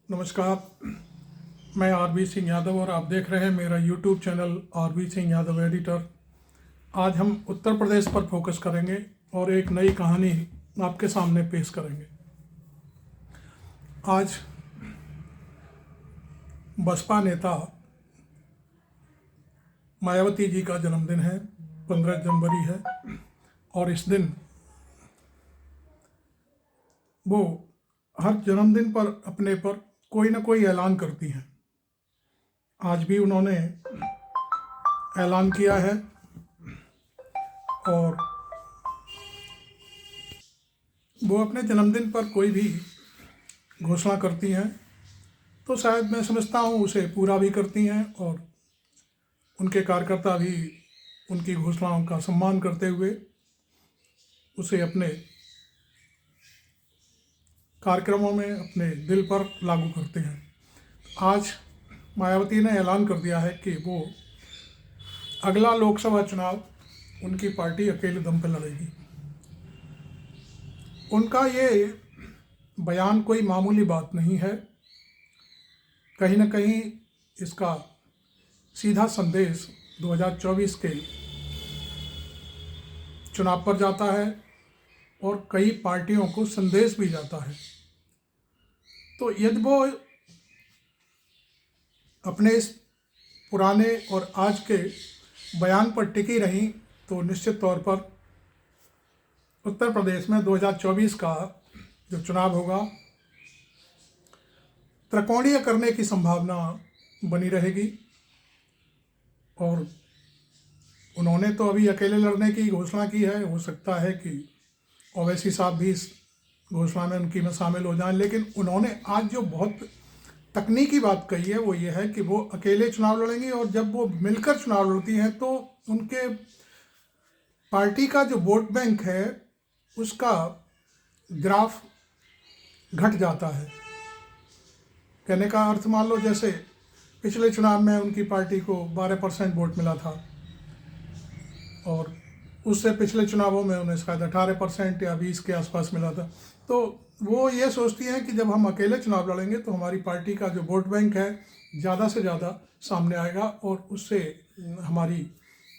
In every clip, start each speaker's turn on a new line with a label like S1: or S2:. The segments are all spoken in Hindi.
S1: नमस्कार। मैं आरबी सिंह यादव और आप देख रहे हैं मेरा YouTube channel RB Singh Yadav editor. आज हम उत्तर प्रदेश पर फोकस करेंगे और एक नई कहानी आपके सामने पेश करेंगे। आज बसपा नेता मायावती जी का जन्मदिन है, 15 जनवरी है, और इस दिन वो हर जन्मदिन पर अपने पर कोई ना कोई ऐलान करती हैं। आज भी उन्होंने ऐलान किया है और वो अपने जन्मदिन पर कोई भी घोषणा करती हैं तो शायद मैं समझता हूँ उसे पूरा भी करती हैं, और उनके कार्यकर्ता भी उनकी घोषणाओं का सम्मान करते हुए उसे अपने कार्यक्रमों में अपने दिल पर लागू करते हैं। आज मायावती ने ऐलान कर दिया है कि वो अगला लोकसभा चुनाव उनकी पार्टी अकेले दम पर लड़ेगी। उनका ये बयान कोई मामूली बात नहीं है। कहीं ना कहीं इसका सीधा संदेश 2024 के चुनाव पर जाता है और कई पार्टियों को संदेश भी जाता है। तो यदि वो अपने इस पुराने और आज के बयान पर टिकी रहीं तो निश्चित तौर पर उत्तर प्रदेश में 2024 का जो चुनाव होगा त्रिकोणीय करने की संभावना बनी रहेगी। और उन्होंने तो अभी अकेले लड़ने की घोषणा की है, हो सकता है कि ओवैसी साहब भी इस घोषणा में उनकी में शामिल हो जाएं, लेकिन उन्होंने आज जो बहुत तकनीकी बात कही है वो ये है कि वो अकेले चुनाव लड़ेंगी, और जब वो मिलकर चुनाव लड़ती हैं तो उनके पार्टी का जो वोट बैंक है उसका ग्राफ घट जाता है। कहने का अर्थ, मान लो जैसे पिछले चुनाव में उनकी पार्टी को 12% वोट मिला था और उससे पिछले चुनावों में उन्हें शायद 18% या 20 के आसपास मिला था। तो वो ये सोचती हैं कि जब हम अकेले चुनाव लड़ेंगे तो हमारी पार्टी का जो वोट बैंक है ज़्यादा से ज़्यादा सामने आएगा और उससे हमारी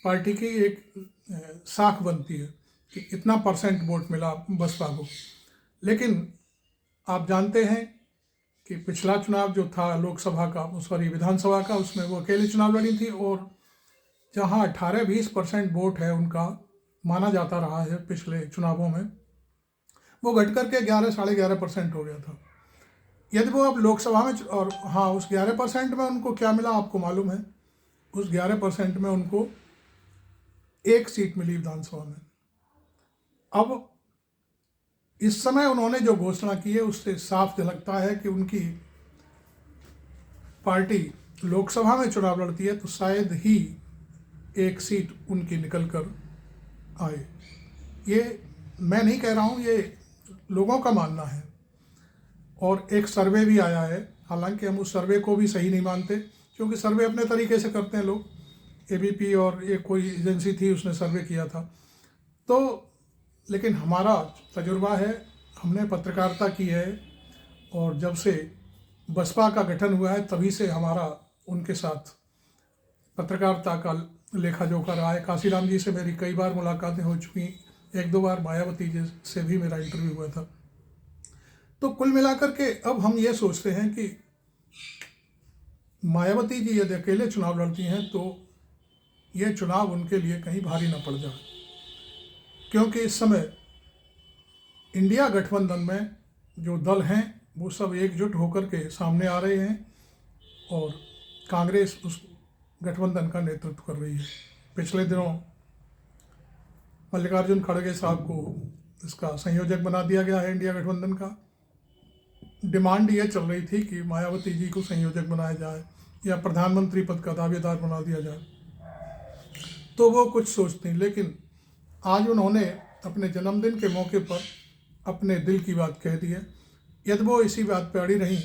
S1: पार्टी की एक साख बनती है कि इतना परसेंट वोट मिला बसपा को। लेकिन आप जानते हैं कि पिछला चुनाव जो था लोकसभा का, सॉरी विधानसभा का, उसमें वो अकेले चुनाव लड़ी थी और जहाँ 18-20% वोट है उनका माना जाता रहा है पिछले चुनावों में, वो घट करके 11-11.5% हो गया था। यदि वो अब लोकसभा में और हाँ, उस 11% में उनको क्या मिला आपको मालूम है? उस 11% में उनको एक सीट मिली विधानसभा में। अब इस समय उन्होंने जो घोषणा की है उससे साफ झलकता है कि उनकी पार्टी लोकसभा में चुनाव लड़ती है तो शायद ही एक सीट उनकी निकल कर आए। ये मैं नहीं कह रहा हूँ, ये लोगों का मानना है। और एक सर्वे भी आया है, हालांकि हम उस सर्वे को भी सही नहीं मानते क्योंकि सर्वे अपने तरीके से करते हैं लोग। एबीपी और एक कोई एजेंसी थी उसने सर्वे किया था। तो लेकिन हमारा तजुर्बा है, हमने पत्रकारिता की है और जब से बसपा का गठन हुआ है तभी से हमारा उनके साथ पत्रकारिता का लेखा जोखा रहा है। काशीराम जी से मेरी कई बार मुलाकातें हो चुकी, 1-2 बार मायावती जी से भी मेरा इंटरव्यू हुआ था। तो कुल मिलाकर के अब हम ये सोचते हैं कि मायावती जी यदि अकेले चुनाव लड़ती हैं तो ये चुनाव उनके लिए कहीं भारी न पड़ जाए, क्योंकि इस समय इंडिया गठबंधन में जो दल हैं वो सब एकजुट होकर के सामने आ रहे हैं और कांग्रेस उस गठबंधन का नेतृत्व कर रही है। पिछले दिनों मल्लिकार्जुन खड़गे साहब को इसका संयोजक बना दिया गया है इंडिया गठबंधन का। डिमांड ये चल रही थी कि मायावती जी को संयोजक बनाया जाए या प्रधानमंत्री पद का दावेदार बना दिया जाए, तो वो कुछ सोचती, लेकिन आज उन्होंने अपने जन्मदिन के मौके पर अपने दिल की बात कह दी है। यदि वो इसी बात पर अड़ी रहीं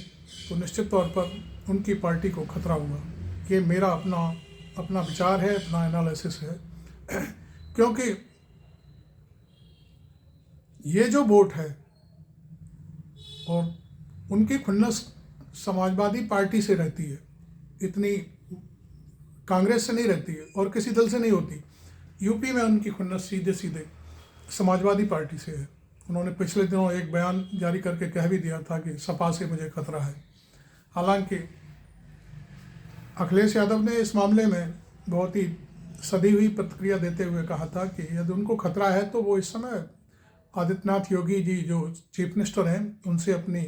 S1: तो निश्चित तौर पर उनकी पार्टी को खतरा होगा। ये मेरा अपना विचार है, अपना एनालिसिस है। क्योंकि ये जो वोट है और उनकी खुन्नस समाजवादी पार्टी से रहती है, इतनी कांग्रेस से नहीं रहती है और किसी दल से नहीं होती। यूपी में उनकी खुन्नस सीधे सीधे समाजवादी पार्टी से है। उन्होंने पिछले दिनों एक बयान जारी करके कह भी दिया था कि सपा से मुझे खतरा है। हालांकि अखिलेश यादव ने इस मामले में बहुत ही सधी हुई प्रतिक्रिया देते हुए कहा था कि यदि उनको खतरा है तो वो इस समय आदित्यनाथ योगी जी जो चीफ मिनिस्टर हैं उनसे अपनी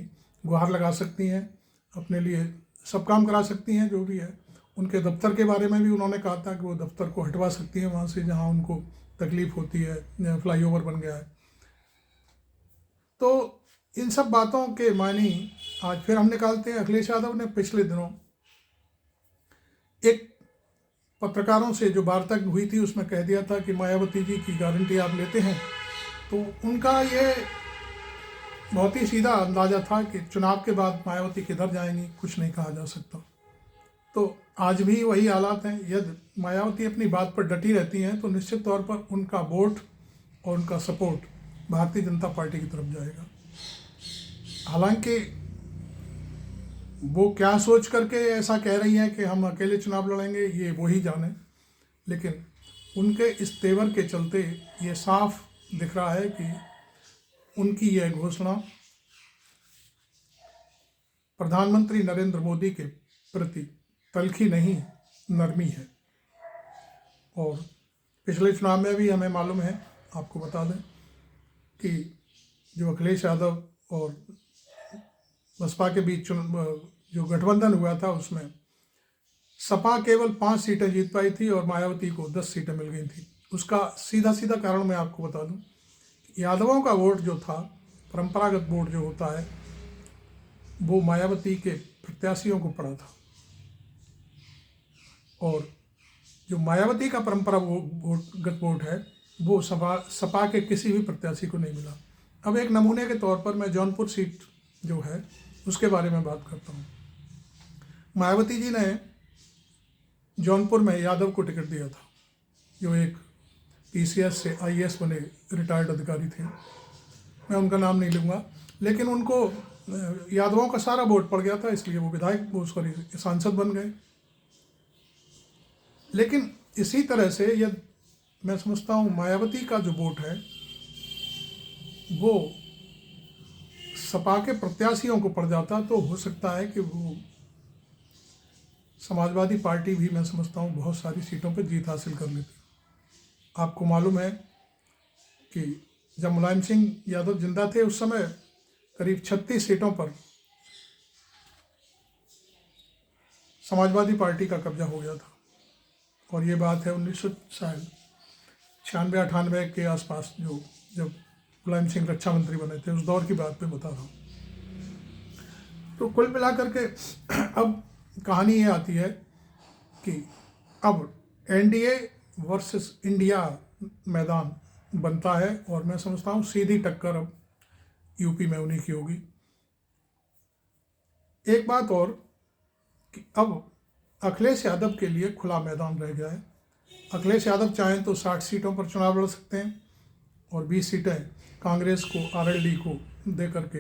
S1: गुहार लगा सकती हैं, अपने लिए सब काम करा सकती हैं। जो भी है, उनके दफ्तर के बारे में भी उन्होंने कहा था कि वो दफ्तर को हटवा सकती हैं वहाँ से जहाँ उनको तकलीफ़ होती है, फ्लाईओवर बन गया है। तो इन सब बातों के मानी आज फिर हम निकालते हैं। अखिलेश यादव ने पिछले दिनों एक पत्रकारों से जो वार्ता हुई थी उसमें कह दिया था कि मायावती जी की गारंटी आप लेते हैं। तो उनका ये बहुत ही सीधा अंदाज़ा था कि चुनाव के बाद मायावती किधर जाएंगी कुछ नहीं कहा जा सकता। तो आज भी वही हालात हैं। यदि मायावती अपनी बात पर डटी रहती हैं तो निश्चित तौर पर उनका वोट और उनका सपोर्ट भारतीय जनता पार्टी की तरफ जाएगा। हालांकि वो क्या सोच करके ऐसा कह रही हैं कि हम अकेले चुनाव लड़ेंगे, ये वो ही जाने, लेकिन उनके इस तेवर के चलते ये साफ दिख रहा है कि उनकी यह घोषणा प्रधानमंत्री नरेंद्र मोदी के प्रति तल्खी नहीं, नरमी है। और पिछले चुनाव में भी हमें मालूम है, आपको बता दें कि जो अखिलेश यादव और बसपा के बीच जो गठबंधन हुआ था उसमें सपा केवल 5 सीटें जीत पाई थी और मायावती को 10 सीटें मिल गई थी। उसका सीधा सीधा कारण मैं आपको बता दूं, यादवों का वोट जो था, परंपरागत वोट जो होता है, वो मायावती के प्रत्याशियों को पड़ा था और जो मायावती का परंपरागत वोट है वो सपा के किसी भी प्रत्याशी को नहीं मिला। अब एक नमूने के तौर पर मैं जौनपुर सीट जो है उसके बारे में बात करता हूँ। मायावती जी ने जौनपुर में यादव को टिकट दिया था, जो एक पीसीएस से आईएएस बने रिटायर्ड अधिकारी थे, मैं उनका नाम नहीं लूँगा, लेकिन उनको यादवों का सारा वोट पड़ गया था, इसलिए वो विधायक, वो सॉरी सांसद बन गए। लेकिन इसी तरह से यदि मैं समझता हूँ मायावती का जो वोट है वो सपा के प्रत्याशियों को पड़ जाता तो हो सकता है कि वो समाजवादी पार्टी भी, मैं समझता हूँ, बहुत सारी सीटों पर जीत हासिल कर लेती। आपको मालूम है कि जब मुलायम सिंह यादव जिंदा थे उस समय करीब 36 सीटों पर समाजवादी पार्टी का कब्जा हो गया था और ये बात है 1996-98 के आसपास, जो जब मुलायम सिंह रक्षा मंत्री बने थे, उस दौर की बात पे बता रहा हूँ। तो कुल मिलाकर के अब कहानी ये आती है कि अब एनडीए वर्सेस इंडिया मैदान बनता है और मैं समझता हूँ सीधी टक्कर अब यूपी में उन्हीं की होगी। एक बात और कि अब अखिलेश यादव के लिए खुला मैदान रह गया है। अखिलेश यादव चाहें तो 60 सीटों पर चुनाव लड़ सकते हैं और 20 सीटें कांग्रेस को, आरएलडी को दे करके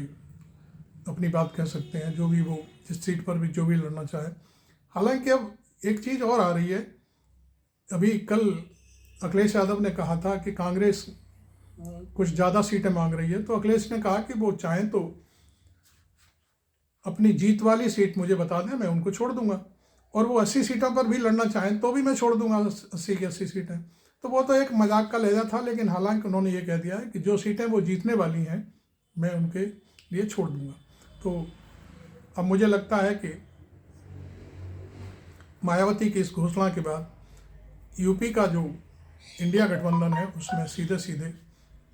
S1: अपनी बात कह सकते हैं, जो भी वो जिस सीट पर भी जो भी लड़ना चाहे। हालांकि अब एक चीज़ और आ रही है। अभी कल अखिलेश यादव ने कहा था कि कांग्रेस कुछ ज़्यादा सीटें मांग रही है, तो अखिलेश ने कहा कि वो चाहें तो अपनी जीत वाली सीट मुझे बता दें, मैं उनको छोड़ दूंगा, और वो 80 सीटों पर भी लड़ना चाहें तो भी मैं छोड़ दूंगा 80 की 80 सीटें। तो वो तो एक मजाक का लहजा था, लेकिन हालांकि उन्होंने ये कह दिया है कि जो सीटें वो जीतने वाली हैं मैं उनके लिए छोड़ दूंगा। तो अब मुझे लगता है कि मायावती की इस घोषणा के बाद यूपी का जो इंडिया गठबंधन है उसमें सीधे सीधे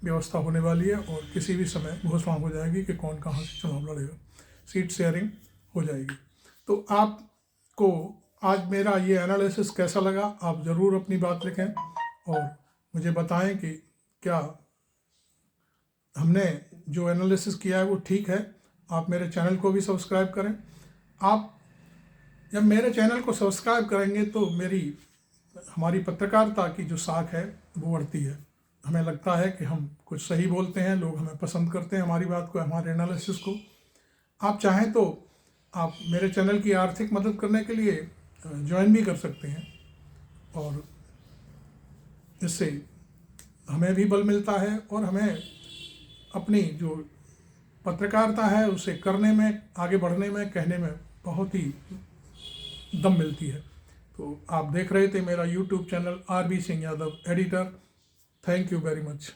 S1: व्यवस्था होने वाली है और किसी भी समय घोषणा हो जाएगी कि कौन कहाँ से चुनाव लड़ेगा, सीट शेयरिंग हो जाएगी। तो आपको आज मेरा ये एनालिसिस कैसा लगा, आप ज़रूर अपनी बात लिखें और मुझे बताएं कि क्या हमने जो एनालिसिस किया है वो ठीक है। आप मेरे चैनल को भी सब्सक्राइब करें। आप जब मेरे चैनल को सब्सक्राइब करेंगे तो हमारी पत्रकारिता की जो साख है वो बढ़ती है। हमें लगता है कि हम कुछ सही बोलते हैं, लोग हमें पसंद करते हैं, हमारी बात को, हमारे एनालिसिस को। आप चाहें तो आप मेरे चैनल की आर्थिक मदद करने के लिए ज्वाइन भी कर सकते हैं, और इससे हमें भी बल मिलता है और हमें अपनी जो पत्रकारिता है उसे करने में, आगे बढ़ने में, कहने में बहुत ही दम मिलती है। तो आप देख रहे थे मेरा YouTube channel RB Singh Yadav editor. Thank you very much.